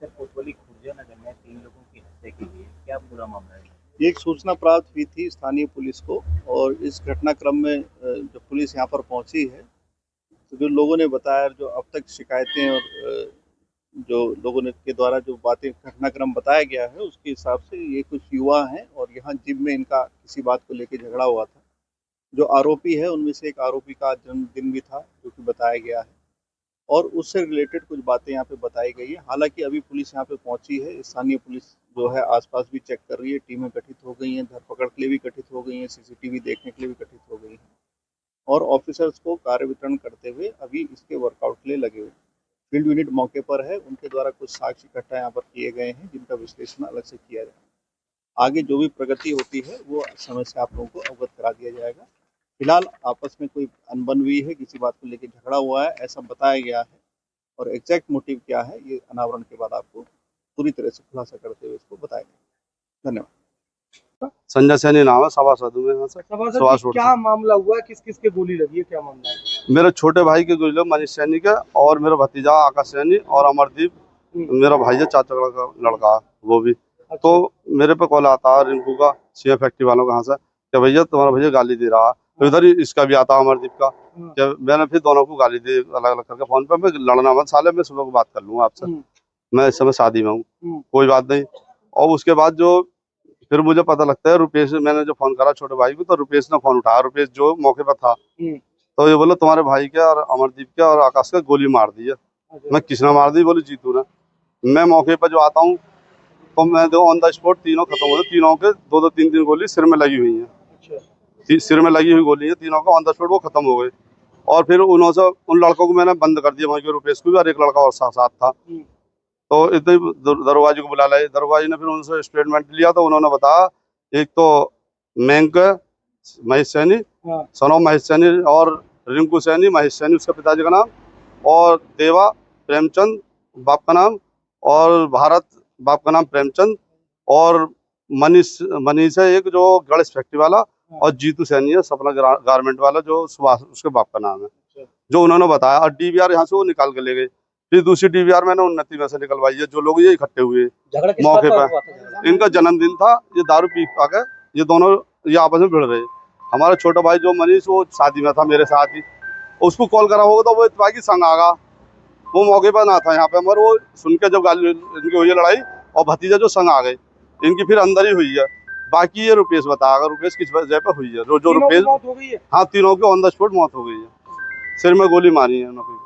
कोतवाली खुर्जा नगर में 3 लोगों की हत्या की गई है, क्या पूरा मामला है? एक सूचना प्राप्त हुई थी स्थानीय पुलिस को और इस घटनाक्रम में जब पुलिस यहाँ पर पहुंची है तो जो लोगों ने बताया, जो अब तक शिकायतें और जो लोगों ने के द्वारा जो बातें घटनाक्रम बताया गया है उसके हिसाब से ये कुछ युवा हैं और यहाँ जिम में इनका किसी बात को लेकर झगड़ा हुआ था। जो आरोपी है उनमें से एक आरोपी का जन्मदिन भी था जो कि बताया गया है और उससे रिलेटेड कुछ बातें यहाँ पे बताई गई है। हालांकि अभी पुलिस यहाँ पे पहुंची है, स्थानीय पुलिस जो है आसपास भी चेक कर रही है, टीमें गठित हो गई हैं, धरपकड़ के लिए भी गठित हो गई हैं, सीसीटीवी देखने के लिए भी गठित हो गई हैं और ऑफिसर्स को कार्य वितरण करते हुए अभी इसके वर्कआउट के लिए लगे हुए हैं। फील्ड यूनिट मौके पर है, उनके द्वारा कुछ साक्ष्य इकट्ठा यहाँ पर किए गए हैं जिनका विश्लेषण अलग से किया जाएगा। आगे जो भी प्रगति होती है वो समय से आप लोगों को अवगत करा दिया जाएगा। फिलहाल आपस में कोई अनबन हुई है, किसी बात को लेकर झगड़ा हुआ है ऐसा बताया गया है और एग्जैक्ट मोटिव क्या है ये अनावरण के बाद आपको पूरी तरह से खुलासा करते हुए इसको बताएंगे। धन्यवाद। संजय सैनी नाम है, सभासद हूँ मैं यहाँ से। सभासद क्या मामला हुआ है, किस किस के गोली लगी है, क्या मामला है? मेरे छोटे भाई के गोली मनीष सैनी के और मेरा भतीजा आकाश सैनी और अमरदीप मेरा भाई है, चाचा का लड़का वो भी। तो मेरे पे कॉल आता है रिंकू का, सीएम फैक्ट्री वालों का, यहाँ से कि भैया तुम्हारा भैया गाली दे रहा है। तो इधर ही इसका भी आता अमरदीप का, मैंने फिर दोनों को गाली दी अलग अलग करके फोन पे। मैं लड़ना मत साले, मैं सुबह को बात कर लूंगा आपसे, मैं इस समय शादी में हूँ, कोई बात नहीं। और उसके बाद जो फिर मुझे पता लगता है रुपेश, मैंने जो फोन करा छोटे भाई को तो रुपेश ने फोन उठाया, रुपेश जो मौके पर था। तो ये बोला तुम्हारे भाई के और अमरदीप के और आकाश के गोली मार दी है। मैं किसने मार दी? बोले जीतू ने। मैं मौके पर जो आता हूँ तो मैं दो ऑन द स्पॉट तीनों खत्म हो गए, तीनों के दो दो तीन तीन गोली सिर में लगी हुई है, सिर में लगी हुई गोली है तीनों का, ऑन द स्पॉट वो खत्म हो गए। और फिर उन्होंने उन लड़कों को मैंने बंद कर दिया वहीं के, रुपेश को भी और एक लड़का और साथ था। तो इतने दरोगा जी को बुला लाए, दरोगा जी ने फिर उनसे स्टेटमेंट लिया तो उन्होंने बताया एक तो मैंक महेश सैनी, सनो महेश सैनी, और रिंकू सैनी महेश सैनी उसके पिताजी का नाम, और देवा प्रेमचंद बाप का नाम, और भारत बाप का नाम प्रेमचंद, और मनीष है एक जो गणेश फैक्ट्री वाला, और जीतू सैनी है सपना गारमेंट वाला जो सुभाष उसके बाप का नाम है, जो उन्होंने बताया। और डीवीआर यहाँ से वो निकाल के ले गए। फिर दूसरी डीवीआर मैंने उन्नति में से निकलवाई है। जो लोग ये इकट्ठे हुए मौके पर, इनका जन्मदिन था, ये दारू पी पा के ये दोनों ये आपस में भिड़ रहे। हमारा छोटा भाई जो मनीष वो शादी में था मेरे साथ ही, उसको कॉल करा होगा तो वो इतवाकी संग आगा, वो मौके पर ना था यहाँ पे, मगर वो सुन के जब गाली इनकी हुई है लड़ाई, और भतीजा जो संग आ गए इनकी फिर अंदर ही हुई है। बाकी ये रुपेश बता अगर रुपेश किस वजह पे हुई है। जो रुपेश, हाँ तीनों की ऑन द स्पॉट मौत हो गई है, सिर में गोली मारी है उन्होंने।